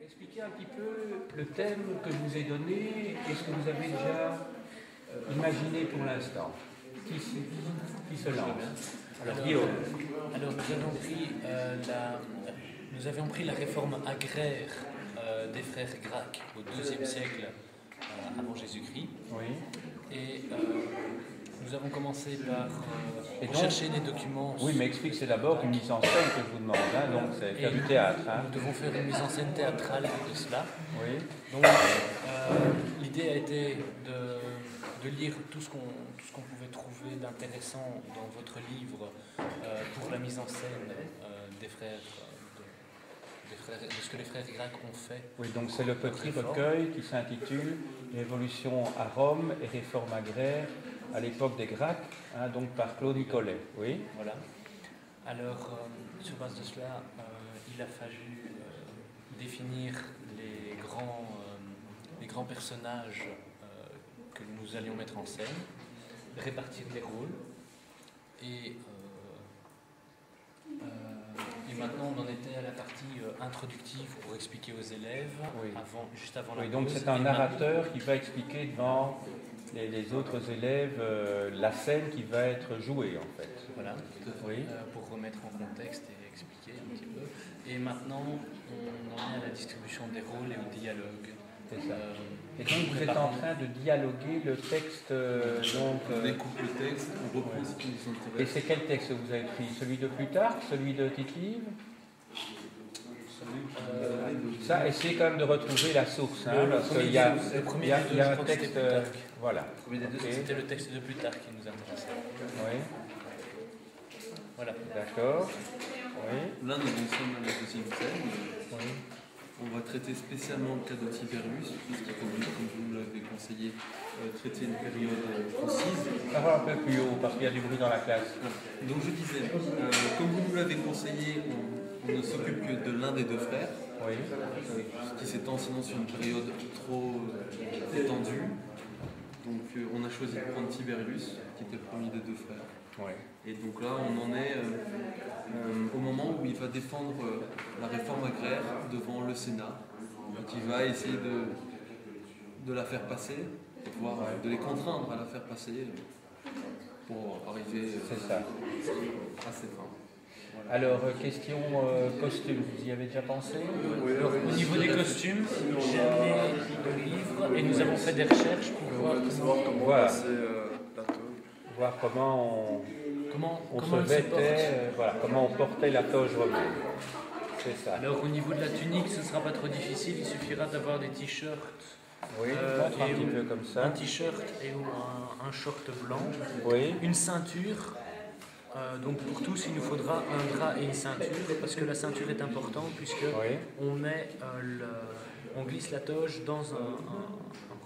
Expliquez un petit peu le thème que je vous ai donné et ce que vous avez déjà imaginé pour l'instant. Qui se lance? Alors, Guillaume. Alors nous avions pris la réforme agraire des frères Gracques au IIe siècle avant Jésus-Christ. Oui. Et nous avons commencé par chercher des documents. Oui, mais explique, c'est d'abord une mise en scène que je vous demande, hein, donc c'est faire du théâtre. Hein. Nous devons faire une mise en scène théâtrale de cela. Oui. Donc l'idée a été de lire tout ce qu'on pouvait trouver d'intéressant dans votre livre pour la mise en scène des frères, de ce que les frères Gracques ont fait. Oui, donc c'est le petit recueil qui s'intitule L'évolution à Rome et réforme agraire à l'époque des Gracques, hein, donc par Claude Nicollet. Oui. Voilà. Alors, sur base de cela, il a fallu définir les grands personnages que nous allions mettre en scène, répartir les rôles, et maintenant on en était à la partie introductive pour expliquer aux élèves, oui. Juste avant la pause. Donc c'est un narrateur qui va expliquer devant les autres élèves la scène qui va être jouée en fait. Voilà, oui. Pour remettre en contexte et expliquer un petit peu. Et maintenant on en est à la distribution des rôles et au dialogue. C'est ça. Et donc vous êtes en train de dialoguer le texte. On découpe le texte, on reprend ce qui nous intéresse. Et c'est quel texte vous avez pris? Celui de Plutarque, celui de Tite-Live? Ça, essayez quand même de retrouver la source, hein, parce qu'il y a un texte. Voilà. C'était le texte de Plutarque qui nous intéressait. Oui. Voilà. D'accord. Oui. Là, nous en sommes à la deuxième scène. Oui. On va traiter spécialement le cas de Tiberius, puisqu'il faut, comme vous nous l'avez conseillé, traiter une période concise. Parlez un peu plus haut, parce qu'il y a du bruit dans la classe. Donc je disais, comme vous nous l'avez conseillé, on ne s'occupe que de l'un des deux frères, oui. Qui s'étend sinon sur une période trop étendue. Donc on a choisi de prendre Tiberius, qui était le premier des deux frères. Oui. Et donc là, on en est au moment où il va défendre la réforme agraire devant le Sénat, qui va essayer de la faire passer, voire de les contraindre à la faire passer pour arriver à ses fins. Voilà. Alors, question costume, vous y avez déjà pensé? Oui. Alors, au niveau des costumes, j'ai amené le livre et nous avons fait des recherches pour voir comment on se vêtait, comment on portait la toge romaine. C'est ça. Alors au niveau de la tunique, ce ne sera pas trop difficile, il suffira d'avoir des t-shirts. Oui, un petit peu comme ça. Un t-shirt et un short blanc. Oui. Une ceinture. Donc pour tous, il nous faudra un drap et une ceinture, parce que la ceinture est importante, puisque on glisse la toge dans un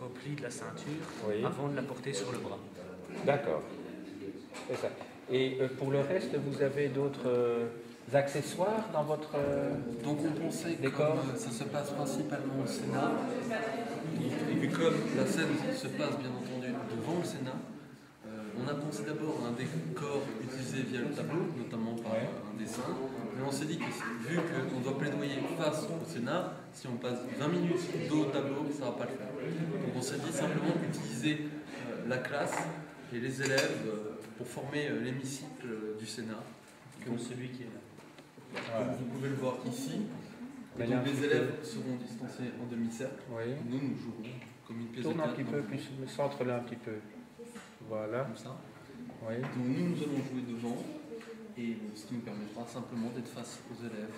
repli de la ceinture avant de la porter sur le bras. D'accord. C'est ça. Et pour le reste, vous avez d'autres accessoires dans votre Donc on pensait que ça se passe principalement au Sénat, et puis comme la scène se passe bien entendu devant le Sénat, on a pensé d'abord à un décor utilisé via le tableau, notamment par un dessin, mais on s'est dit que vu qu'on doit plaidoyer face au Sénat, si on passe 20 minutes dos au tableau, ça ne va pas le faire. Donc on s'est dit simplement utiliser la classe et les élèves pour former l'hémicycle du Sénat. Comme celui qui est là. Comme vous pouvez le voir ici. Et donc les élèves seront distancés en demi-cercle. Oui. Nous jouerons comme une pièce de théâtre. Tourne un petit peu, plus le centre là un petit peu. Voilà. Comme ça. Oui. Donc nous allons jouer devant, et ce qui nous permettra simplement d'être face aux élèves.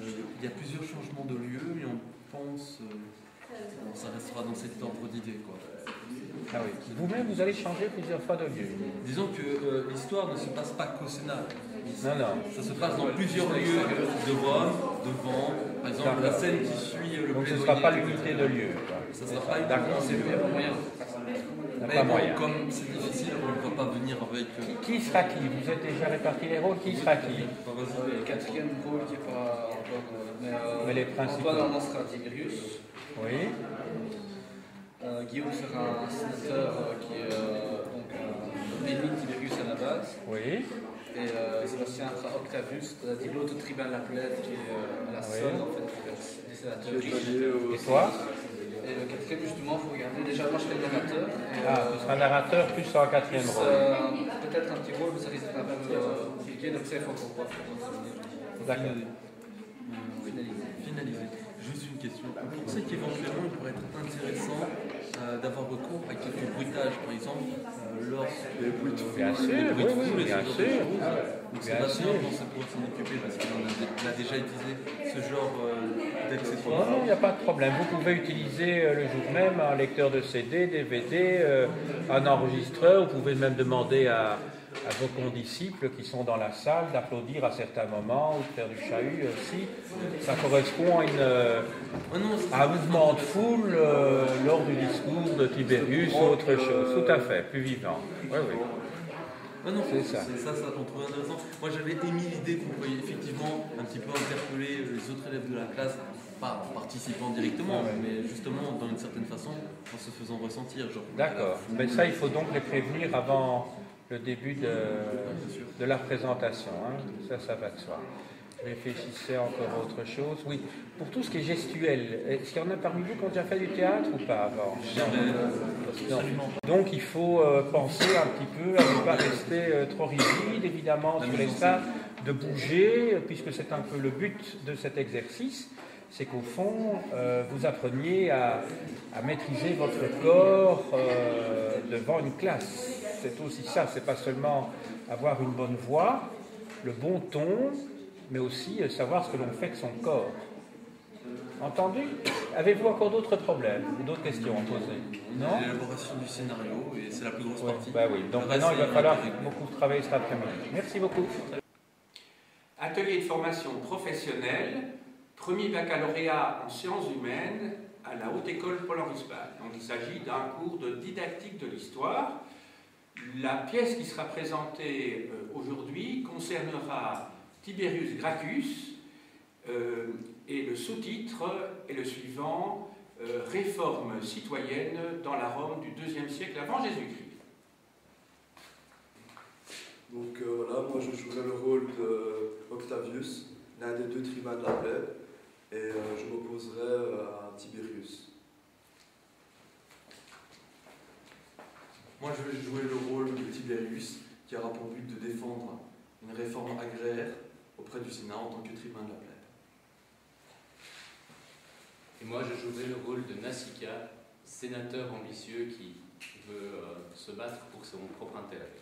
Il y a plusieurs changements de lieu, mais on pense ça restera dans cet ordre d'idées. Ah oui. Vous-même, vous allez changer plusieurs fois de lieu. Disons que l'histoire ne se passe pas qu'au Sénat. Non. Ça se passe dans plusieurs lieux de Rome, devant, par exemple, la scène qui suit le donc plaidoyer. ce ne sera pas l'unité de lieu. Ça ne sera pas uniquement c'est moyen. Mais bon, comme c'est difficile, on ne va pas venir avec... Qui sera qui? Vous êtes déjà répartis les rôles, qui sera qui? Le quatrième rôle qui n'est pas encore... mais les principaux. Antoine sera Tiberius. Oui. Guillaume sera un sénateur qui est donc béni Tiberius à la base. classe. Oui. Et Sébastien Octavius, c'est-à-dire l'autre tribun de la Plaide, qui est la seule en fait des sénateurs. Et toi? Et le quatrième, justement, il faut regarder. Déjà, moi je serai le narrateur. Tu seras narrateur plus en quatrième rôle. Peut-être un petit rôle, mais ça risque d'être un peu compliqué, donc ça il faut qu'on voit. D'accord. Finaliser. Juste une question. Vous pensez qu'éventuellement il pourrait être intéressant d'avoir recours à quelques bruitages, par exemple, lorsque les bruits de Bien sûr, oui, bien sûr. Donc Sébastien pense pouvoir s'en occuper parce qu'il a déjà utilisé ce genre d'accessoires. Non, il n'y a pas de problème. Vous pouvez utiliser le jour même un lecteur de CD, DVD, un enregistreur. Vous pouvez même demander à vos condisciples qui sont dans la salle d'applaudir à certains moments ou de faire du chahut aussi. Ça correspond à un mouvement de foule lors du discours de Tibérius ou autre chose. Tout à fait, plus vivant. Oui, oui. Ah non, c'est ça qu'on trouve intéressant. Moi j'avais émis l'idée qu'on pourrait effectivement un petit peu interpeller les autres élèves de la classe, pas en participant directement, mais justement dans une certaine façon, en se faisant ressentir. D'accord, mais ça il faut donc les prévenir avant le début de la présentation, hein. Ça va de soi. Réfléchissez encore à autre chose. Oui, pour tout ce qui est gestuel, est-ce qu'il y en a parmi vous qui ont déjà fait du théâtre ou pas avant? Non. Donc il faut penser un petit peu à ne pas rester trop rigide, évidemment, sur les strates, de bouger, puisque c'est un peu le but de cet exercice, c'est qu'au fond, vous appreniez à maîtriser votre corps devant une classe. C'est aussi ça, c'est pas seulement avoir une bonne voix, le bon ton, mais aussi savoir ce que l'on fait de son corps. Entendu? Avez-vous encore d'autres problèmes ou d'autres questions à poser? Non? L'élaboration du scénario, et c'est la plus grosse partie. Bah oui. Donc maintenant, il va falloir beaucoup travailler cet après-midi. Merci beaucoup. Atelier de formation professionnelle, premier baccalauréat en sciences humaines à la Haute École Paul-Henri Spaak. Donc il s'agit d'un cours de didactique de l'histoire. La pièce qui sera présentée aujourd'hui concernera Tiberius Gracchus et le sous-titre est le suivant, Réforme citoyenne dans la Rome du IIe siècle avant Jésus-Christ. Donc voilà, moi je jouerai le rôle d'Octavius, l'un des deux tribuns de la plèbe, et je m'opposerai à Tiberius. Moi, je vais jouer le rôle de Tiberius, qui aura pour but de défendre une réforme agraire auprès du Sénat en tant que tribun de la plèbe. Et moi, je jouerai le rôle de Nasica, sénateur ambitieux qui veut se battre pour son propre intérêt.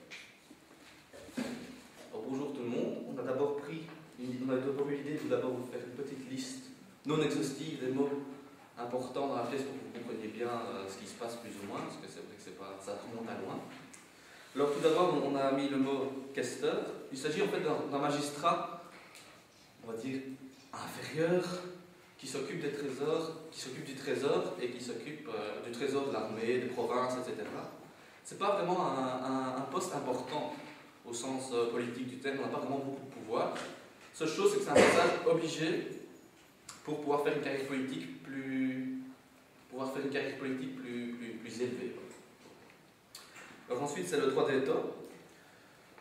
Alors, bonjour tout le monde. On a d'abord eu l'idée de d'abord vous faire une petite liste non exhaustive des mots importants dans la pièce pour que vous compreniez bien ce qui se passe plus ou moins, parce que c'est vrai que ça remonte à loin. Alors tout d'abord, on a mis le mot questeur. Il s'agit en fait d'un magistrat, on va dire, inférieur, qui s'occupe des trésors, qui s'occupe du trésor et qui s'occupe du trésor de l'armée, des provinces, etc. C'est pas vraiment un poste important au sens politique du terme, on n'a pas vraiment beaucoup de pouvoir. Seule chose, c'est que c'est un passage obligé pour pouvoir faire une carrière politique plus élevée. Alors ensuite, c'est le droit de veto.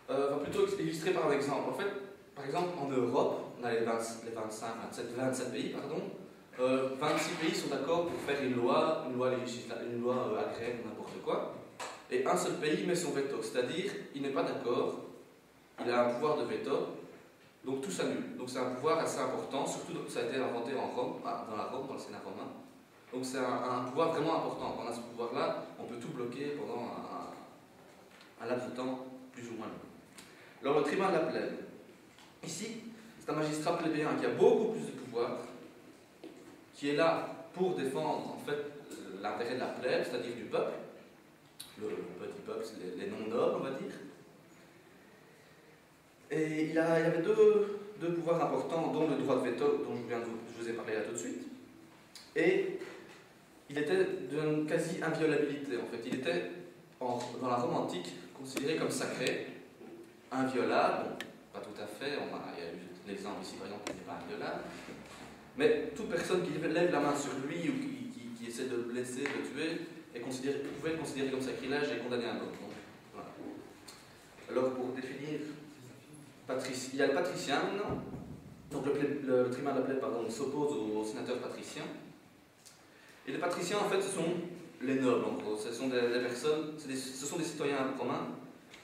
On va plutôt illustrer par un exemple. En fait, par exemple, en Europe, on a les 27 pays, pardon. 26 pays sont d'accord pour faire une loi agraire, n'importe quoi. Et un seul pays met son veto, c'est-à-dire il n'est pas d'accord, il a un pouvoir de veto, donc tout s'annule. Donc c'est un pouvoir assez important, surtout que ça a été inventé en Rome, dans le Sénat romain. Donc c'est un pouvoir vraiment important. Quand on a ce pouvoir-là, on peut tout bloquer pendant un laps de temps plus ou moins long. Alors le tribun de la plèbe, ici, c'est un magistrat plébéien qui a beaucoup plus de pouvoir, qui est là pour défendre en fait l'intérêt de la plèbe, c'est-à-dire du peuple, le petit peuple, les non-nobles, on va dire. Et il y avait deux pouvoirs importants, dont le droit de veto, dont je vous ai parlé là tout de suite. Et il était d'une quasi-inviolabilité, en fait. Il était, dans la Rome antique, considéré comme sacré, inviolable. Bon, pas tout à fait, il y a eu l'exemple ici, par exemple, qui n'est pas inviolable. Mais toute personne qui lève la main sur lui ou qui essaie de le blesser, de le tuer, pouvait être considéré comme sacrilège et condamné à mort. Voilà. Alors, pour définir il y a le patricien maintenant. Donc le tribunal de la plèbe s'oppose au sénateur patricien. Et les patriciens, en fait, ce sont les nobles, en gros. Ce sont des personnes, ce sont des citoyens romains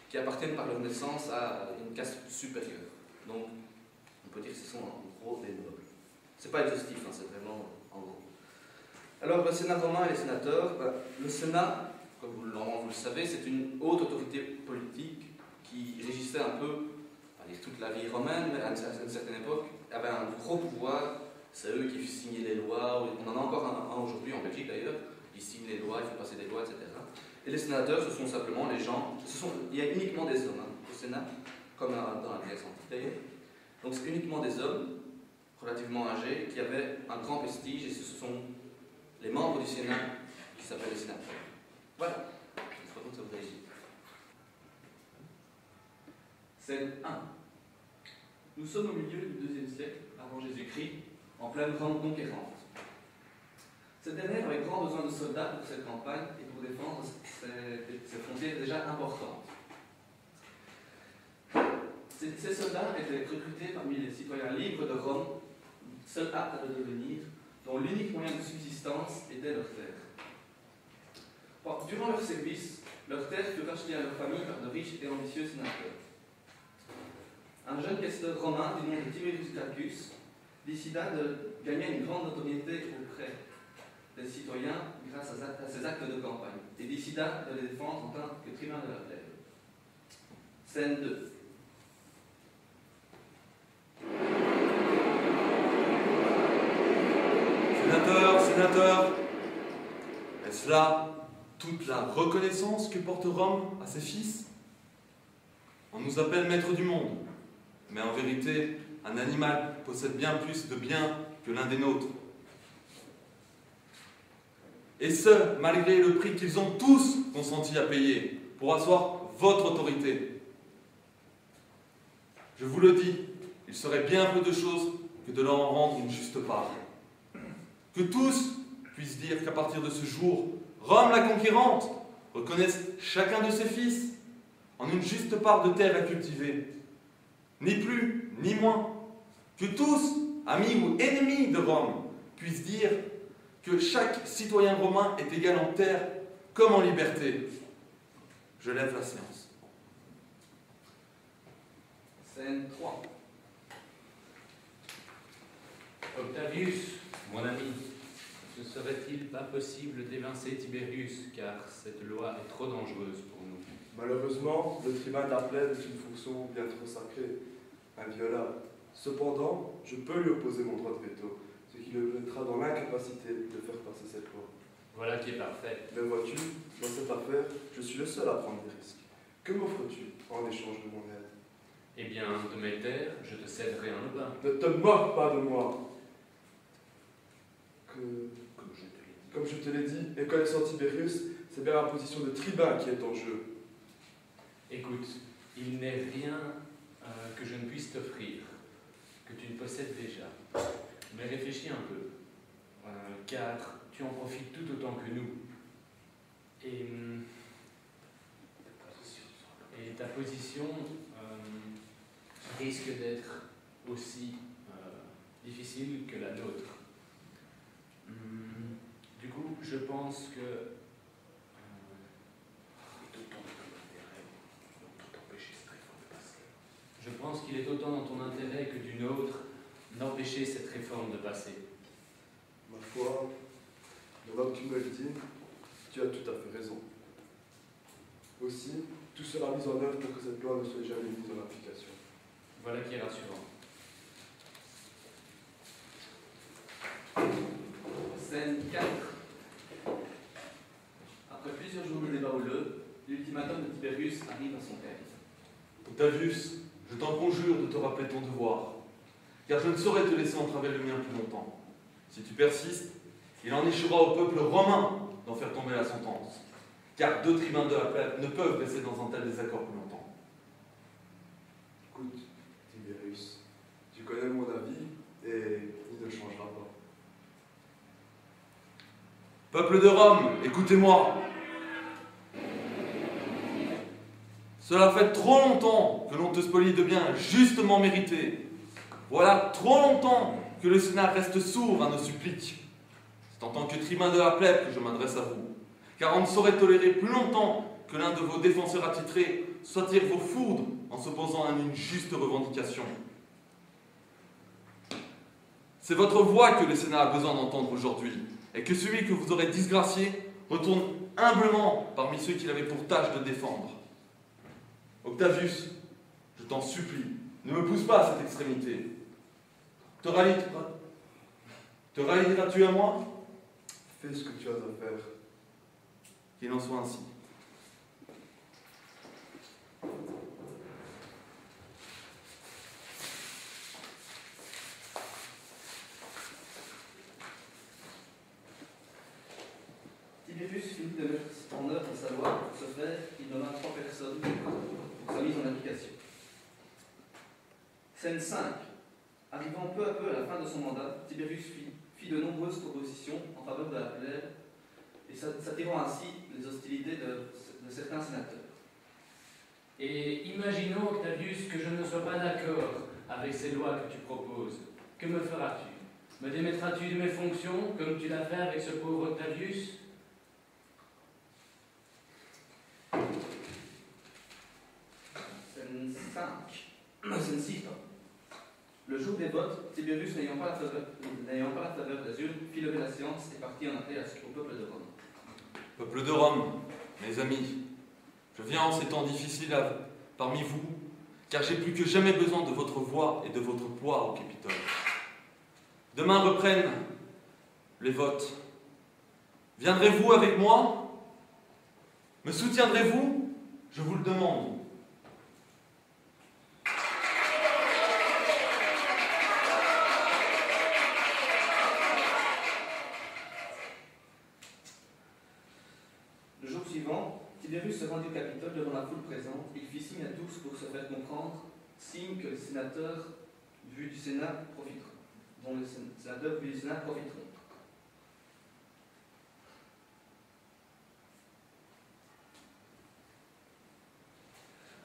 qui appartiennent par leur naissance à une caste supérieure. Donc, on peut dire que ce sont en gros des nobles. C'est pas exhaustif, hein, c'est vraiment en gros. Alors, le Sénat romain et les sénateurs, le Sénat, comme vous le savez, c'est une haute autorité politique qui régissait un peu toute la vie romaine, mais à une certaine époque, avait un gros pouvoir. C'est eux qui signaient les lois. On en a encore un aujourd'hui en Belgique d'ailleurs. Ils signent les lois, ils font passer des lois, etc. Et les sénateurs, ce sont simplement les gens. Il y a uniquement des hommes au Sénat, comme dans la Grèce antique d'ailleurs. Donc c'est uniquement des hommes relativement âgés qui avaient un grand prestige, et ce sont les membres du Sénat qui s'appellent les sénateurs. Voilà. J'espère que ça vous réussit. Scène 1. Nous sommes au milieu du IIe siècle avant Jésus-Christ, en pleine grande conquérante. Cette dernière avait grand besoin de soldats pour cette campagne et pour défendre ses frontières déjà importantes. Ces soldats étaient recrutés parmi les citoyens libres de Rome, seuls aptes à le devenir, dont l'unique moyen de subsistance était leur terre. Durant leur service, leurs terres furent rachetées à leur famille par de riches et ambitieux sénateurs. Un jeune questeur romain du nom de Tiberius Gracchus décida de gagner une grande notoriété auprès des citoyens grâce à ses actes de campagne et décida de les défendre en tant que tribun de la plèbe. Scène 2. Sénateur, est-ce là toute la reconnaissance que porte Rome à ses fils? On nous appelle maître du monde, mais en vérité, un animal possède bien plus de biens que l'un des nôtres. Et ce, malgré le prix qu'ils ont tous consenti à payer pour asseoir votre autorité. Je vous le dis, il serait bien peu de choses que de leur en rendre une juste part. Que tous puissent dire qu'à partir de ce jour, Rome la conquérante reconnaisse chacun de ses fils en une juste part de terre à cultiver. Ni plus, ni moins. Que tous, amis ou ennemis de Rome, puissent dire que chaque citoyen romain est égal en terre comme en liberté. Je lève la séance. Scène 3. Octavius, mon ami, ne serait-il pas possible d'évincer Tiberius, car cette loi est trop dangereuse pour nous? Malheureusement, le tribun de la plèbe est une fonction bien trop sacrée, inviolable. Cependant, je peux lui opposer mon droit de veto, ce qui le mettra dans l'incapacité de faire passer cette loi. Voilà qui est parfait. Mais vois-tu, dans cette affaire, je suis le seul à prendre des risques. Que m'offres-tu en échange de mon aide? Eh bien, de mes terres, je te céderai un lopin. Ne te moque pas de moi. Comme je te l'ai dit, et connaissant Tiberius, c'est bien la position de tribun qui est en jeu. Écoute, il n'est rien que je ne puisse t'offrir, que tu ne possèdes déjà. Mais réfléchis un peu, car tu en profites tout autant que nous. Et ta position risque d'être aussi difficile que la nôtre. Du coup, je pense que qu'il est autant dans ton intérêt que du nôtre d'empêcher cette réforme de passer. Ma foi, maintenant que tu me le dis, tu as tout à fait raison. Aussi, tout sera mis en œuvre pour que cette loi ne soit jamais mise en application. Voilà qui est rassurant. Scène 4. Après plusieurs jours de débat houleux, l'ultimatum de Tiberius arrive à son terme. Octavius, je t'en conjure de te rappeler ton devoir, car je ne saurais te laisser entraver le mien plus longtemps. Si tu persistes, il en échouera au peuple romain d'en faire tomber la sentence, car 2 tribuns de la plèbe ne peuvent rester dans un tel désaccord plus longtemps. Écoute, Tiberius, tu connais mon avis et il ne changera pas. Peuple de Rome, écoutez-moi. Cela fait trop longtemps que l'on te spolie de biens justement mérités. Voilà trop longtemps que le Sénat reste sourd à nos suppliques. C'est en tant que tribun de la plèbe que je m'adresse à vous, car on ne saurait tolérer plus longtemps que l'un de vos défenseurs attitrés soit tire vos foudres en s'opposant à une juste revendication. C'est votre voix que le Sénat a besoin d'entendre aujourd'hui, et que celui que vous aurez disgracié retourne humblement parmi ceux qu'il avait pour tâche de défendre. Octavius, je t'en supplie, ne me pousse pas à cette extrémité. Te rallieras-tu à moi? Fais ce que tu as à faire. Qu'il en soit ainsi. Tiberius finit de mettre en œuvre sa loi. Pour ce faire, il nomma 3 personnes pour sa mise en application. Scène 5. Arrivant peu à peu à la fin de son mandat, Tiberius fit de nombreuses propositions en faveur de la plèbe et s'attirant ainsi les hostilités de certains sénateurs. Et imaginons, Octavius, que je ne sois pas d'accord avec ces lois que tu proposes. Que me feras-tu? Me démettras-tu de mes fonctions, comme tu l'as fait avec ce pauvre Octavius? Scène 5. Scène 6, pardon. Le jour des votes, Tiberius, n'ayant pas la faveur d'Azur, fit lever la séance et partit en appeler au peuple de Rome. Peuple de Rome, mes amis, je viens en ces temps difficiles parmi vous, car j'ai plus que jamais besoin de votre voix et de votre poids au Capitole. Demain reprennent les votes. Viendrez-vous avec moi? Me soutiendrez-vous? Je vous le demande. Le jour suivant, Tiberius se rendit au Capitole devant la foule présente. Il fit signe à tous pour se faire comprendre, signe que les sénateurs vus du Sénat profiteront, dont les sénateurs vus du Sénat profiteront.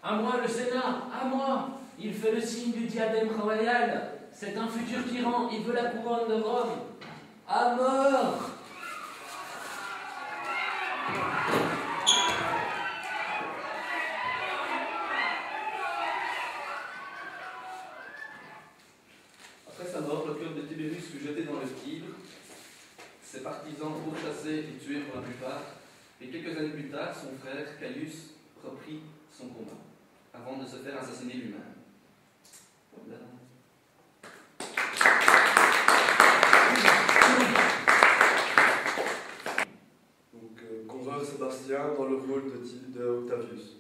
À moi le Sénat, à moi! Il fait le signe du diadème royal. C'est un futur tyran, il veut la couronne de Rome. À mort! Après sa mort, le cœur de Tiberius fut jeté dans le Tibre, ses partisans pourchassés et tués pour la plupart, et quelques années plus tard, son frère Caius reprit son combat, avant de se faire assassiner lui-même. Voilà. Donc, Conreur Sébastien dans le rôle de Octavius.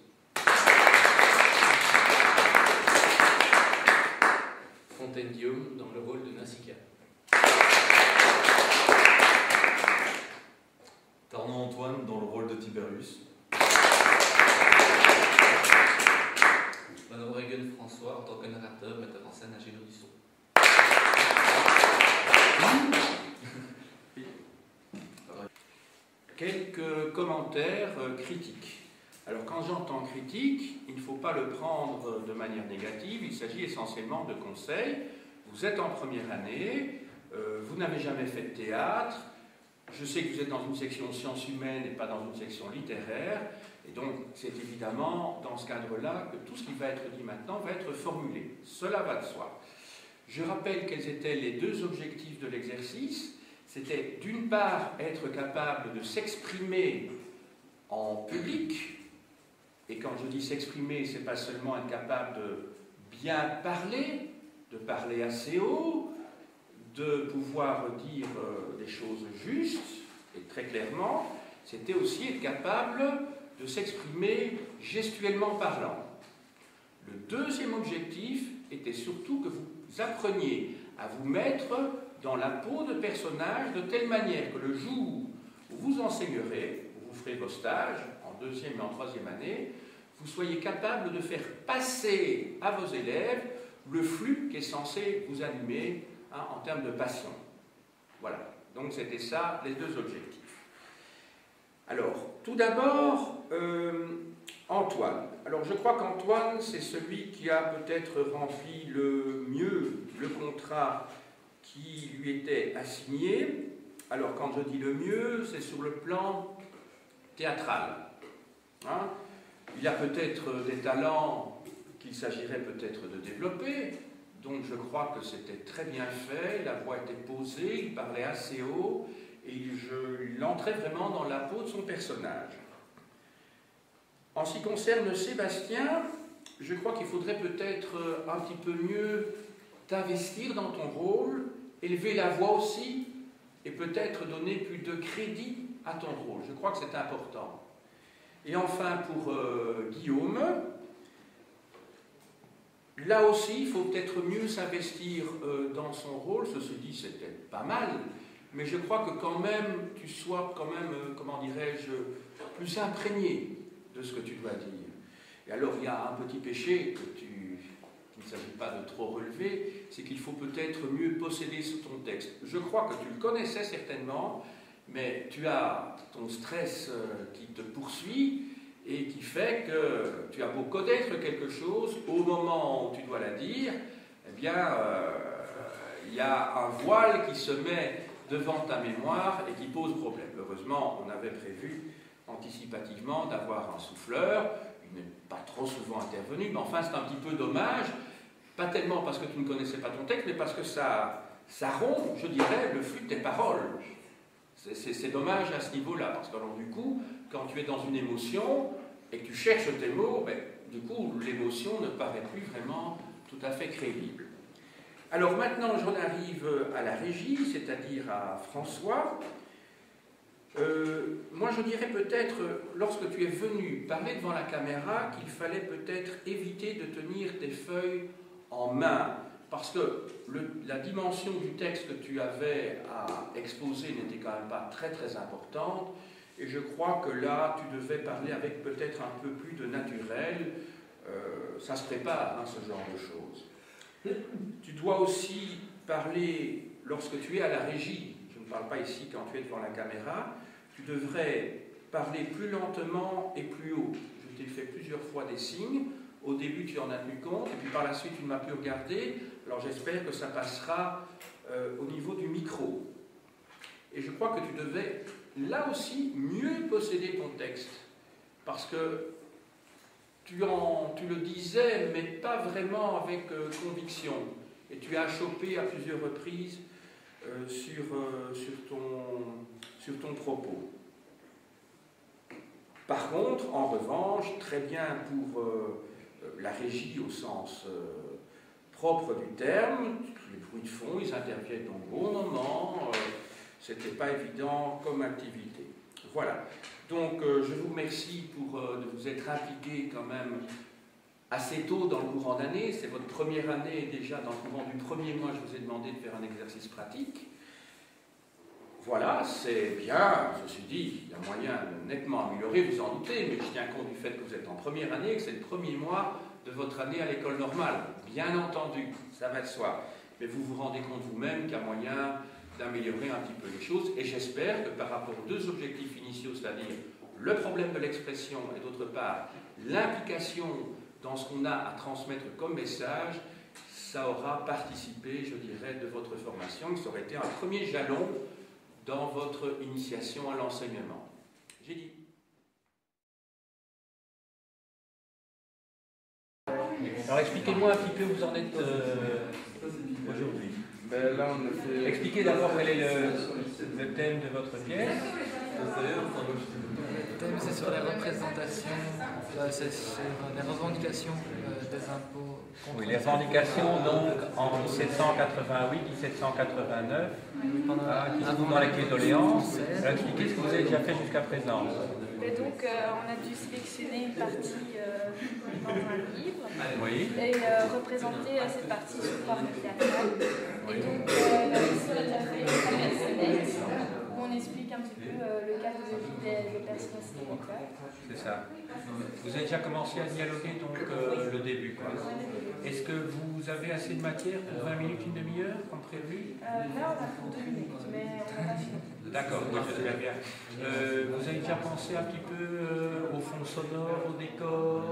Fontaine Guillaume dans le rôle de Nasica. Tarnon Antoine dans le rôle de Tiberius. Van Oregen François en tant que narrateur, metteur en scène, ingénieur du son. Quelques commentaires critiques. Alors quand j'entends critique, il ne faut pas le prendre de manière négative, il s'agit essentiellement de conseils. Vous êtes en première année, vous n'avez jamais fait de théâtre, je sais que vous êtes dans une section sciences humaines et pas dans une section littéraire, et donc c'est évidemment dans ce cadre-là que tout ce qui va être dit maintenant va être formulé. Cela va de soi. Je rappelle quels étaient les deux objectifs de l'exercice. C'était d'une part être capable de s'exprimer en public, et quand je dis s'exprimer, c'est pas seulement être capable de bien parler, de parler assez haut, de pouvoir dire des choses justes et très clairement, c'était aussi être capable de s'exprimer gestuellement parlant. Le deuxième objectif était surtout que vous appreniez à vous mettre dans la peau de personnages de telle manière que le jour où vous enseignerez, où vous ferez vos stages en deuxième et en troisième année, vous soyez capable de faire passer à vos élèves le flux qui est censé vous animer en termes de passion. Voilà, donc c'était ça les deux objectifs. Alors, tout d'abord, Antoine. Alors je crois qu'Antoine, c'est celui qui a peut-être rempli le mieux le contrat qui lui était assigné. Alors quand je dis le mieux, c'est sur le plan théâtral. Hein? Il a peut-être des talents qu'il s'agirait peut-être de développer, donc je crois que c'était très bien fait, la voix était posée, il parlait assez haut, et il entrait vraiment dans la peau de son personnage. En ce qui concerne Sébastien, je crois qu'il faudrait peut-être un petit peu mieux t'investir dans ton rôle, élever la voix aussi, et peut-être donner plus de crédit à ton rôle. Je crois que c'est important. Et enfin, pour Guillaume, là aussi, il faut peut-être mieux s'investir dans son rôle. Ceci dit, c'était pas mal, mais je crois que quand même, tu sois quand même, comment dirais-je, plus imprégné de ce que tu dois dire. Et alors, il y a un petit péché qu'il ne s'agit pas de trop relever, c'est qu'il faut peut-être mieux posséder ton texte. Je crois que tu le connaissais certainement, mais tu as ton stress qui te poursuit et qui fait que tu as beau connaître quelque chose, au moment où tu dois la dire, eh bien, il y a un voile qui se met devant ta mémoire et qui pose problème. Heureusement, on avait prévu anticipativement d'avoir un souffleur. Il n'est pas trop souvent intervenu, mais enfin, c'est un petit peu dommage, pas tellement parce que tu ne connaissais pas ton texte, mais parce que ça rompt, je dirais, le flux de tes paroles. C'est dommage à ce niveau-là, parce que alors, du coup, quand tu es dans une émotion et que tu cherches tes mots, ben, du coup, l'émotion ne paraît plus vraiment tout à fait crédible. Alors maintenant, j'en arrive à la régie, c'est-à-dire à François. Moi, je dirais peut-être, lorsque tu es venu parler devant la caméra, qu'il fallait peut-être éviter de tenir tes feuilles en main, parce que la dimension du texte que tu avais à exposer n'était quand même pas très très importante, et je crois que là, tu devais parler avec peut-être un peu plus de naturel. Ça se prépare, hein, ce genre de choses. Tu dois aussi parler, lorsque tu es à la régie, je ne parle pas ici quand tu es devant la caméra, tu devrais parler plus lentement et plus haut. Je t'ai fait plusieurs fois des signes. Au début, tu en as tenu compte, et puis par la suite, tu ne m'as plus regardé. Alors j'espère que ça passera au niveau du micro. Et je crois que tu devais, là aussi, mieux posséder ton texte. Parce que tu le disais, mais pas vraiment avec conviction. Et tu as chopé à plusieurs reprises sur ton propos. Par contre, en revanche, très bien pour la régie au sens propre du terme, les bruits de fond, ils interviennent au bon moment, c'était pas évident comme activité. Voilà. Donc, je vous remercie de vous être impliqué quand même assez tôt dans le courant d'année. C'est votre première année, et déjà dans le courant du premier mois, je vous ai demandé de faire un exercice pratique. Voilà, c'est bien, ceci dit, il y a moyen de nettement améliorer, vous en doutez, mais je tiens compte du fait que vous êtes en première année et que c'est le premier mois de votre année à l'école normale. Bien entendu, ça va de soi. Mais vous vous rendez compte vous-même qu'il y a moyen d'améliorer un petit peu les choses, et j'espère que par rapport aux deux objectifs initiaux, c'est-à-dire le problème de l'expression et d'autre part l'implication dans ce qu'on a à transmettre comme message, ça aura participé, je dirais, de votre formation, et ça aurait été un premier jalon dans votre initiation à l'enseignement. J'ai dit. Alors expliquez-moi un petit peu où vous en êtes aujourd'hui. Ben là, on a fait... Expliquez d'abord quel est le thème de votre pièce. Le thème, c'est sur les représentations, c'est sur les revendications des impôts. Oui, les revendications donc en 1788-1789, qui se trouvent dans les clés de doléances. Expliquez ce que vous avez déjà fait jusqu'à présent. Et donc, on a dû sélectionner une partie dans un livre et représenter cette partie sous forme théâtrale. Et donc, ici, on a déjà fait une première semaine où on explique un petit peu le cadre de vie des personnes célibataires. C'est ça. Vous avez déjà commencé à dialoguer, donc le début, quoi. Est-ce que vous avez assez de matière pour 20 minutes, une demi-heure, comme prévu? Là, on a pour 2 minutes, mais on n'a pas fini. D'accord, oui, j'espère bien. Vous avez déjà pensé un petit peu au fond sonore, au décor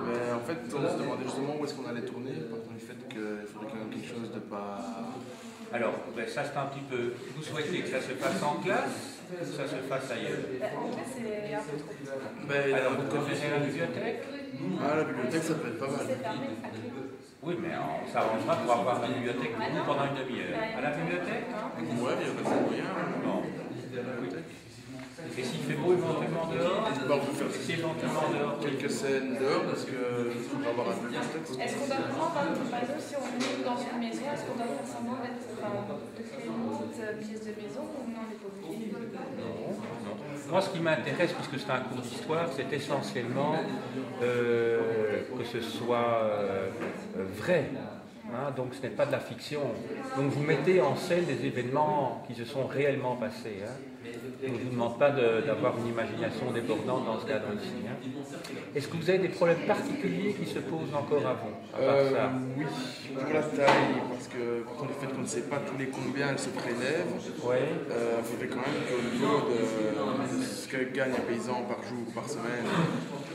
Mais en fait, on se demandait justement où est-ce qu'on allait tourner, partant du fait qu'il faudrait quand même quelque chose de pas... Alors, ben, ça c'est un petit peu... Vous souhaitez que ça se fasse en classe ou que ça se fasse ailleurs? En fait, c'est un peu trop petit. Alors, vous préférez la bibliothèque? Ah, la bibliothèque, ça peut être pas mal. Oui, mais on s'arrangera pour avoir la bibliothèque pour nous pendant une demi-heure. À la bibliothèque? Ouais, il n'y a pas de moyen. Bon. Et s'il fait beau éventuellement dehors? On peut faire éventuellement dehors. Quelques scènes dehors parce qu'il faudra avoir un peu de texte. Est-ce qu'on doit prendre, par exemple, si on est dans une maison, est-ce qu'on doit faire semblant de créer une petite pièce de maison ou non, on n'est pas obligé? Non. Moi, ce qui m'intéresse, puisque c'est un cours d'histoire, c'est essentiellement que ce soit vrai. Hein, donc ce n'est pas de la fiction. Donc vous mettez en scène des événements qui se sont réellement passés. Hein. Donc, je ne vous demande pas d'avoir une imagination débordante dans ce cadre ici. Hein. Est-ce que vous avez des problèmes particuliers qui se posent encore à vous, à part ça? Oui, pour la taille, parce que quand on fait qu'on ne sait pas tous les combien elles se prélèvent, il faudrait quand même qu'au niveau de ce que gagne un paysan par jour ou par semaine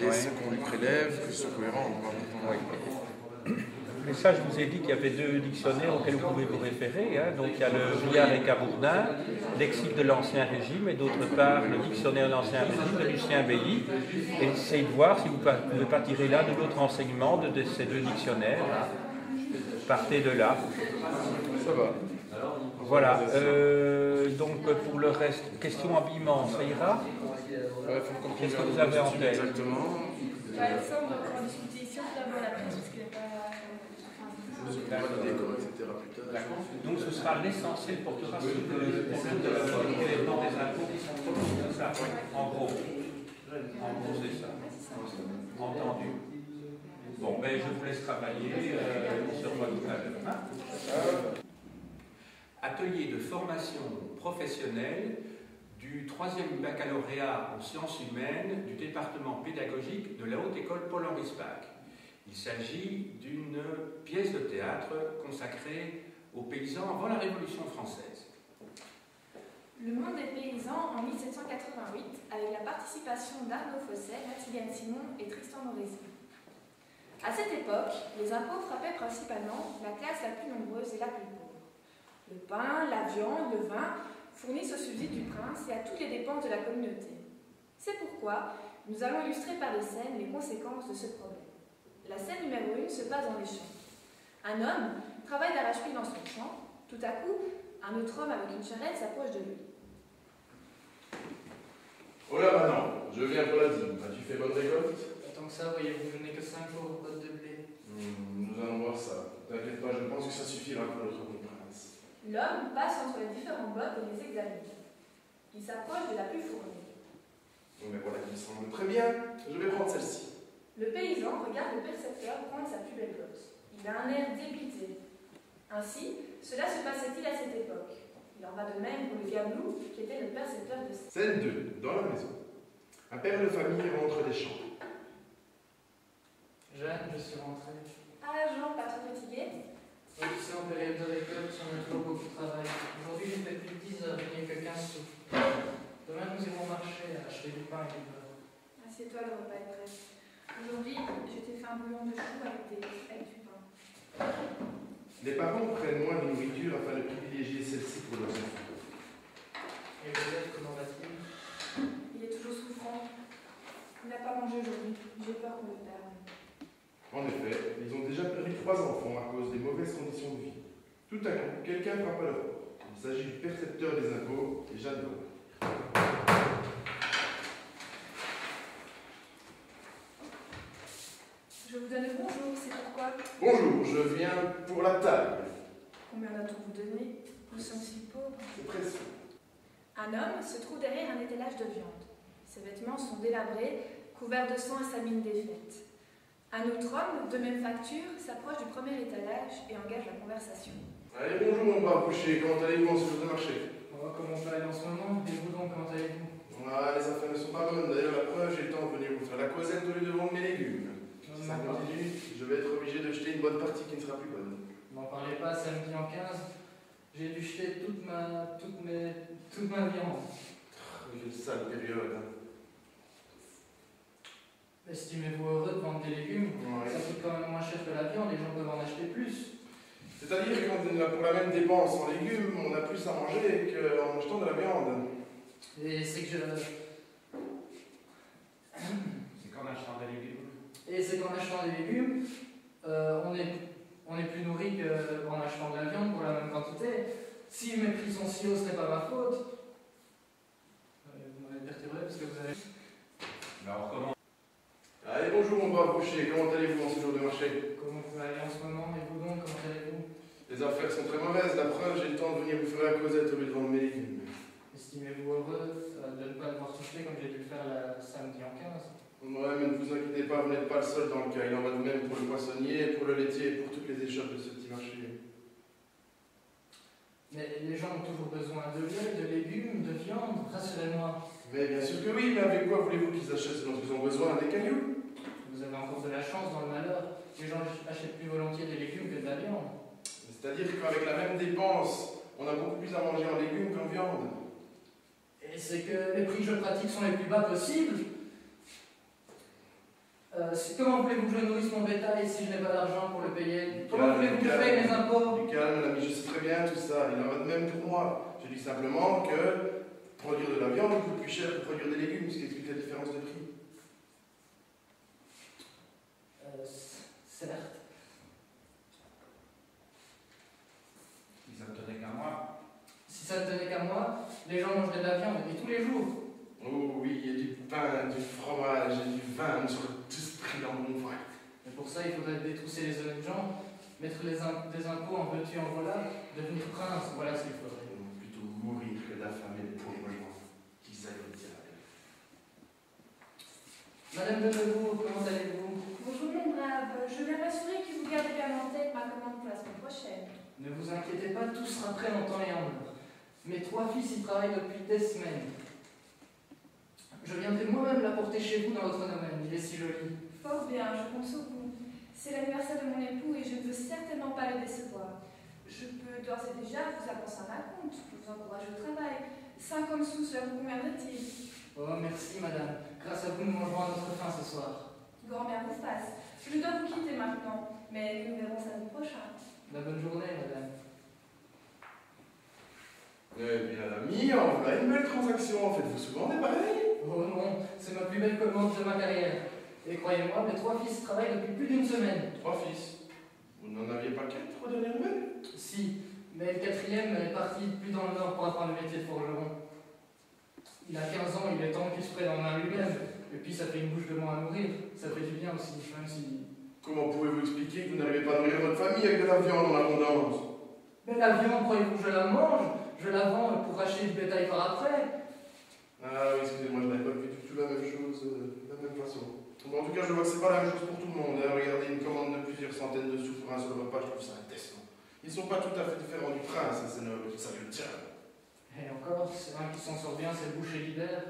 et ce qu'on lui prélève, que ce soit cohérent. Mais ça, je vous ai dit qu'il y avait 2 dictionnaires auxquels vous pouvez vous référer. Hein. Donc il y a le Viard et Cabourdin, lexique de l'Ancien Régime, et d'autre part le dictionnaire de l'Ancien Régime de Lucien Bailly. Et essayez de voir si vous ne pouvez pas tirer là de l'autre enseignement de ces 2 dictionnaires. Partez de là. Ça va. Voilà. Donc pour le reste, question habillement, ça ira? Qu'est-ce que vous avez en tête? Exactement. Ça, on va encore discuter ici, on peut avoir la presse, parce qu'il n'y a pas... Donc ce sera l'essentiel portera sur le problème de la prélèvement des impôts qui sont trop comme ça. En gros. En gros, c'est ça. Entendu. Bon, ben je vous laisse travailler sur moi tout à l'heure. Hein. Atelier de formation professionnelle du 3e baccalauréat en sciences humaines du département pédagogique de la Haute École Paul-Henri Spaak. Il s'agit d'une pièce de théâtre consacrée aux paysans avant la Révolution française. Le monde des paysans en 1788, avec la participation d'Arnaud Fosset, Mathilde Simon et Tristan Morézy. À cette époque, les impôts frappaient principalement la classe la plus nombreuse et la plus pauvre. Le pain, la viande, le vin fournissent au subside du prince et à toutes les dépenses de la communauté. C'est pourquoi nous allons illustrer par des scènes les conséquences de ce problème. La scène numéro 1 se passe dans les champs. Un homme travaille d'arrache-pied dans son champ. Tout à coup, un autre homme avec une charrette s'approche de lui. Oh là, maintenant, je viens pour la dîme. As-tu fait bonne récolte? Tant que ça, voyez-vous, je n'ai que 5 pauvres bottes de blé. Nous allons voir ça. T'inquiète pas, je pense que ça suffira pour notre bon prince. L'homme passe entre les différentes bottes et les examine. Il s'approche de la plus fournie. Mais voilà qui me semble très bien. Je vais prendre celle-ci. Le paysan regarde le percepteur prendre sa plus belle botte. Il a un air dépité. Ainsi, cela se passait-il à cette époque. Il en va de même pour le Gamelou, qui était le percepteur de scène. Scène 2, dans la maison. Un père de famille rentre des champs. Jeanne, je suis rentré. Ah, Jean, pas trop fatigué? Oui, tu sais, en période de récolte, on a toujours beaucoup de travail. Aujourd'hui, j'ai fait plus de 10 heures, je n'ai que 15 sous. Demain, nous irons marcher, acheter du pain et du beurre. Assieds-toi, le repas est prêt. Aujourd'hui, je t'ai fait un bouillon de chou avec du pain. Les parents prennent moins de nourriture afin de privilégier celle-ci pour leurs enfants. Et Joseph, comment va-t-il? Il est toujours souffrant. Il n'a pas mangé aujourd'hui. J'ai peur qu'on le perde. En effet, ils ont déjà perdu 3 enfants à cause des mauvaises conditions de vie. Tout à coup, quelqu'un frappe à leur porte. Il s'agit du percepteur des impôts et Jeanne Laurent. Je vous donne le bonjour, c'est pourquoi? Bonjour, je viens pour la table. Combien doit-on vous donner? Nous sommes si pauvres. C'est précieux. Un homme se trouve derrière un étalage de viande. Ses vêtements sont délabrés, couverts de sang et sa mine défaite. Un autre homme, de même facture, s'approche du premier étalage et engage la conversation. Allez, bonjour mon brave boucher, comment allez-vous en ce jour de marché? Oh, comment on peut aller en ce moment? Et vous donc, comment allez-vous? Ah, les affaires ne sont pas bonnes. D'ailleurs, la preuve, j'ai le temps de venir vous faire la causette au lieu de vendre mes légumes. Si ça continue, je vais être obligé de jeter une bonne partie qui ne sera plus bonne. N'en parlez pas, samedi en 15, j'ai dû jeter toute ma viande. Quelle sale période. Estimez-vous heureux de vendre des légumes? Ouais. Ça coûte quand même moins cher que la viande, les gens peuvent en acheter plus. C'est-à-dire que pour la même dépense en légumes, on a plus à manger qu'en achetant de la viande. Et c'est que C'est qu'en achetant des légumes. Et c'est qu'en achetant des légumes, on est plus nourri qu'en achetant de la viande pour la même quantité. Si mes prix sont si hauts, ce n'est pas ma faute. Vous m'avez perturbé parce que vous avez... Alors comment? Allez, bonjour mon brave Boucher, comment allez-vous en ce jour de marché? Comment vous allez en ce moment? Et vous donc, comment allez-vous? Les affaires sont très mauvaises, la preuve, j'ai le temps de venir vous faire la causette au lieu de vendre mes légumes. Estimez-vous heureux de ne pas devoir souffler comme j'ai dû le faire samedi en 15? Ouais, mais ne vous inquiétez pas, vous n'êtes pas le seul dans le cas. Il en va de même pour le poissonnier, pour le laitier et pour toutes les échoppes de ce petit marché. Mais les gens ont toujours besoin de lait, de légumes, de viande, rassurez-moi. Mais bien sûr que oui, mais avec quoi voulez-vous qu'ils achètent ce dont ils ont besoin? Des cailloux? Vous avez encore de la chance dans le malheur. Les gens achètent plus volontiers des légumes que de la viande. C'est-à-dire qu'avec la même dépense, on a beaucoup plus à manger en légumes qu'en viande. Et c'est que les prix que je pratique sont les plus bas possibles. Comment voulez-vous que je nourrisse mon bétail si je n'ai pas d'argent pour le payer? Comment voulez-vous que je paye mes impôts? Du calme, l'ami, je sais très bien tout ça. Il en va de même pour moi. Je dis simplement que produire de la viande coûte plus cher que produire des légumes, ce qui explique la différence de prix. Certes. Si ça ne tenait qu'à moi. Si ça ne tenait qu'à moi, les gens mangeraient de la viande, et tous les jours. Oh oui, il y a du pain, du fromage et du vin, nous serons tous pris dans mon vin. Mais pour ça, il faudrait détrousser les honnêtes gens, mettre des impôts en veux-tu, en voilà, devenir prince, voilà ce qu'il faudrait. Plutôt mourir que d'affamer les pauvres gens qui aillent au diable. Madame de Nemours, comment allez-vous? Bonjour mon brave, je viens m'assurer que vous gardez bien en tête ma commande pour la semaine prochaine. Ne vous inquiétez pas, tout sera prêt en temps et en heure. Mes 3 fils y travaillent depuis des semaines. Je viendrai moi-même la porter chez vous dans votre domaine, il est si joli. Fort bien, je compte sur vous. C'est l'anniversaire de mon époux et je ne veux certainement pas le décevoir. Je peux d'ores et déjà vous avancer un compte, je vous encourage au travail. 50 sous, cela vous conviendrait-il? Oh, merci madame. Grâce à vous, nous mangerons à notre faim ce soir. Grand bien vous fasse. Je dois vous quitter maintenant, mais nous verrons samedi prochain. La bonne journée, madame. Eh bien, l'ami, on a une belle transaction. Faites-vous souvent des pareils? Oh non, c'est ma plus belle commande de ma carrière. Et croyez-moi, mes 3 fils travaillent depuis plus d'une semaine. 3 fils? Vous n'en aviez pas 4 aux dernières nouvelles? Si, mais le 4e est parti plus dans le nord pour apprendre le métier de forgeron. Il a 15 ans, il est temps qu'il se prenne en main lui-même. Et puis ça fait une bouche de moins à nourrir. Ça fait du bien aussi, même si... Comment pouvez-vous expliquer que vous n'arrivez pas à nourrir votre famille avec de la viande en abondance? Mais la viande, croyez-vous que je la mange? Je la vends pour acheter du bétail par après. Ah oui, excusez-moi, je n'avais pas vu du tout la même chose, de la même façon. Bon, en tout cas, je vois que c'est pas la même chose pour tout le monde. Hein. Regardez, une commande de plusieurs centaines de sous pour un seul repas, je trouve ça indécent. Ils sont pas tout à fait différents du prince, hein, c'est noble, ça le tient. Et encore, c'est un qui s'en sort bien, c'est le boucher Guibert.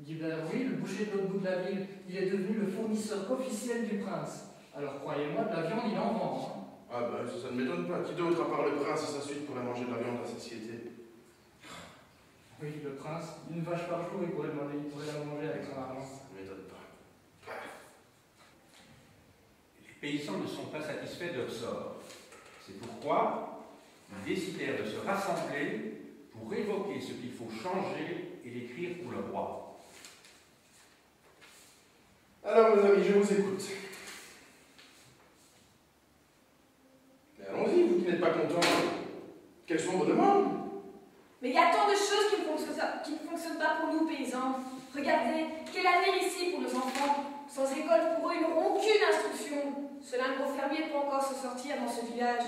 Guibert? Oui, le boucher de l'autre bout de la ville. Il est devenu le fournisseur officiel du prince. Alors croyez-moi, de la viande, il en vend. Hein. Ah bah, ça ne m'étonne pas. Qui d'autre, à part le prince et sa suite, pourrait manger de la viande à satiété? Oui, le prince, une vache par jour, il pourrait la manger avec son argent. Ça ne m'étonne pas. Les paysans ne sont pas satisfaits de leur sort. C'est pourquoi ils décidèrent de se rassembler pour évoquer ce qu'il faut changer et l'écrire pour le roi. Alors, mes amis, je vous écoute. Mais allons-y, vous qui n'êtes pas contents. Quelles sont vos demandes? Mais il y a tant de choses qui ne fonctionnent pas pour nous, paysans. Regardez, quel avenir ici pour nos enfants? Sans école pour eux, ils n'auront aucune instruction. Seul un gros fermier peut encore se sortir dans ce village.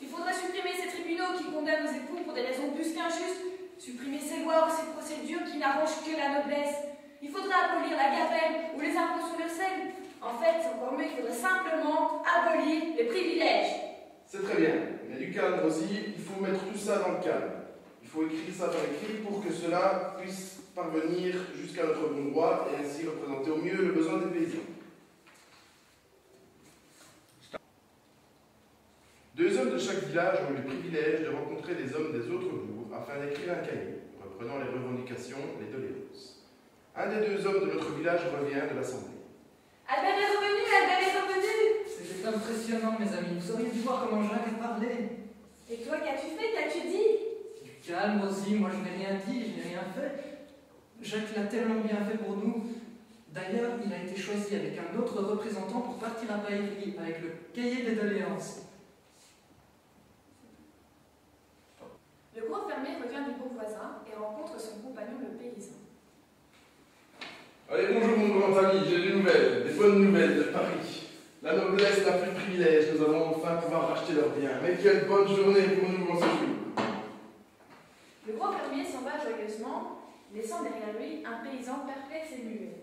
Il faudrait supprimer ces tribunaux qui condamnent nos époux pour des raisons plus qu'injustes, supprimer ces lois ou ces procédures qui n'arrangent que la noblesse. Il faudrait abolir la gabelle ou les impôts sur le sel. En fait, c'est encore mieux, il faudrait simplement abolir les privilèges. C'est très bien, mais du calme aussi, il faut mettre tout ça dans le calme. Il Il faut écrire ça par écrit pour que cela puisse parvenir jusqu'à notre bon droit et ainsi représenter au mieux le besoin des paysans. 2 hommes de chaque village ont eu le privilège de rencontrer des hommes des autres bourgs afin d'écrire un cahier, reprenant les revendications, les doléances. Un des 2 hommes de notre village revient de l'Assemblée. Albert est revenu, Albert est revenu! C'était impressionnant, mes amis. Vous auriez dû voir comment Jacques parlait. Et toi, qu'as-tu fait? Qu'as-tu dit? Du calme aussi, moi je n'ai rien dit, je n'ai rien fait. Jacques l'a tellement bien fait pour nous. D'ailleurs, il a été choisi avec un autre représentant pour partir à Païli avec le cahier des doléances. Le gros fermier revient du bourg voisin et rencontre son compagnon le paysan. Allez, bonjour mon grand ami, j'ai des nouvelles, des bonnes nouvelles de Paris. La noblesse n'a plus de privilège, nous allons enfin pouvoir racheter leurs biens. Mais quelle bonne journée pour nous en ce jour. Le gros fermier s'en va joyeusement, laissant derrière lui un paysan perplexe et muet.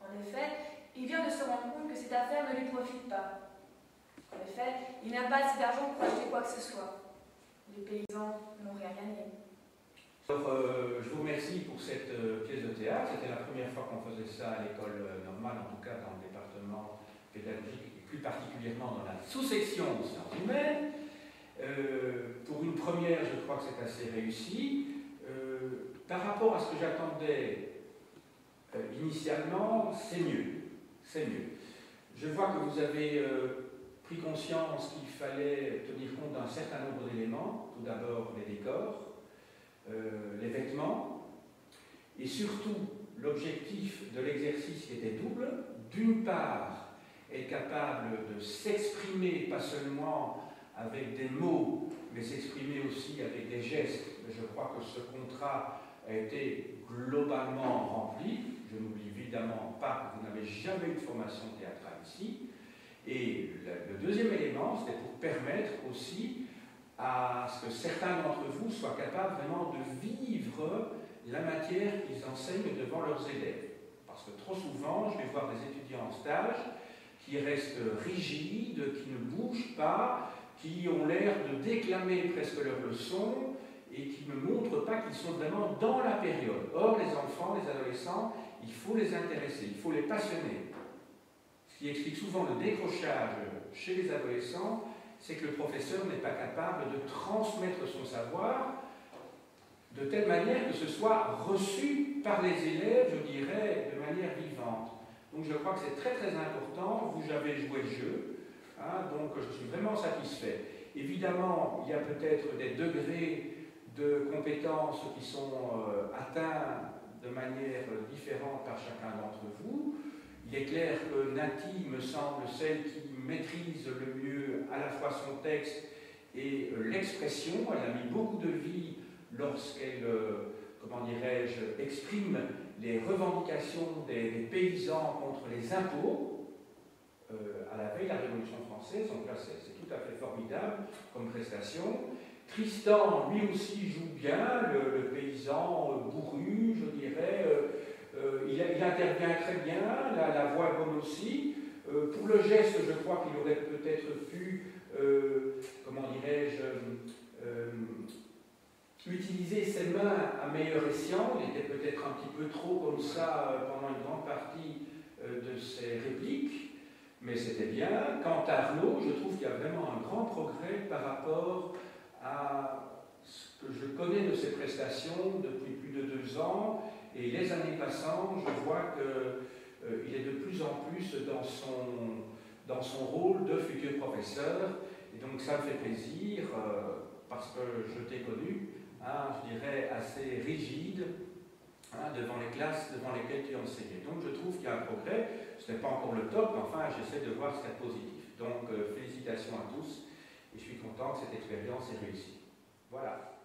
En effet, il vient de se rendre compte que cette affaire ne lui profite pas. En effet, il n'a pas assez d'argent pour acheter quoi que ce soit. Les paysans n'ont rien gagné. Alors, je vous remercie pour cette pièce de théâtre. C'était la première fois qu'on faisait ça à l'école normale, en tout cas dans le département pédagogique, et plus particulièrement dans la sous-section sciences humaines. Pour une première, je crois que c'est assez réussi. Par rapport à ce que j'attendais initialement, c'est mieux. C'est mieux. Je vois que vous avez pris conscience qu'il fallait tenir compte d'un certain nombre d'éléments. Tout d'abord, les décors, les vêtements, et surtout, l'objectif de l'exercice qui était double. D'une part, être capable de s'exprimer, pas seulement avec des mots, mais s'exprimer aussi avec des gestes. Je crois que ce contrat a été globalement rempli. Je n'oublie évidemment pas que vous n'avez jamais eu de formation théâtrale ici. Et le deuxième élément, c'était pour permettre aussi à ce que certains d'entre vous soient capables vraiment de vivre la matière qu'ils enseignent devant leurs élèves. Parce que trop souvent, je vais voir des étudiants en stage qui restent rigides, qui ne bougent pas, qui ont l'air de déclamer presque leurs leçons et qui ne montrent pas qu'ils sont vraiment dans la période. Or, les enfants, les adolescents, il faut les intéresser, il faut les passionner. Ce qui explique souvent le décrochage chez les adolescents, c'est que le professeur n'est pas capable de transmettre son savoir de telle manière que ce soit reçu par les élèves, je dirais, de manière vivante. Donc je crois que c'est très très important. Vous avez joué le jeu, hein, donc je suis vraiment satisfait. Évidemment, il y a peut-être des degrés de compétences qui sont atteints de manière différente par chacun d'entre vous. Il est clair que Nati me semble celle qui maîtrise le mieux à la fois son texte et l'expression. Elle a mis beaucoup de vie lorsqu'elle, comment dirais-je, exprime les revendications des paysans contre les impôts à la veille de la Révolution française. Donc là, c'est tout à fait formidable comme prestation. Tristan, lui aussi, joue bien, le paysan bourru, je dirais. Il intervient très bien, la voix est bonne aussi. Pour le geste, je crois qu'il aurait peut-être pu, comment dirais-je, utiliser ses mains à meilleur escient. Il était peut-être un petit peu trop comme ça pendant une grande partie de ses répliques, mais c'était bien. Quant à Arnaud, je trouve qu'il y a vraiment un grand progrès par rapport à ce que je connais de ses prestations depuis plus de 2 ans, et les années passant, je vois qu'il est de plus en plus dans son rôle de futur professeur, et donc ça me fait plaisir, parce que je t'ai connu, hein, je dirais assez rigide, hein, devant les classes devant lesquelles tu enseignais. Donc je trouve qu'il y a un progrès, ce n'est pas encore le top, mais enfin j'essaie de voir ce qu'il y a de positif. Donc félicitations à tous, et je suis content que cette expérience ait réussi. Voilà.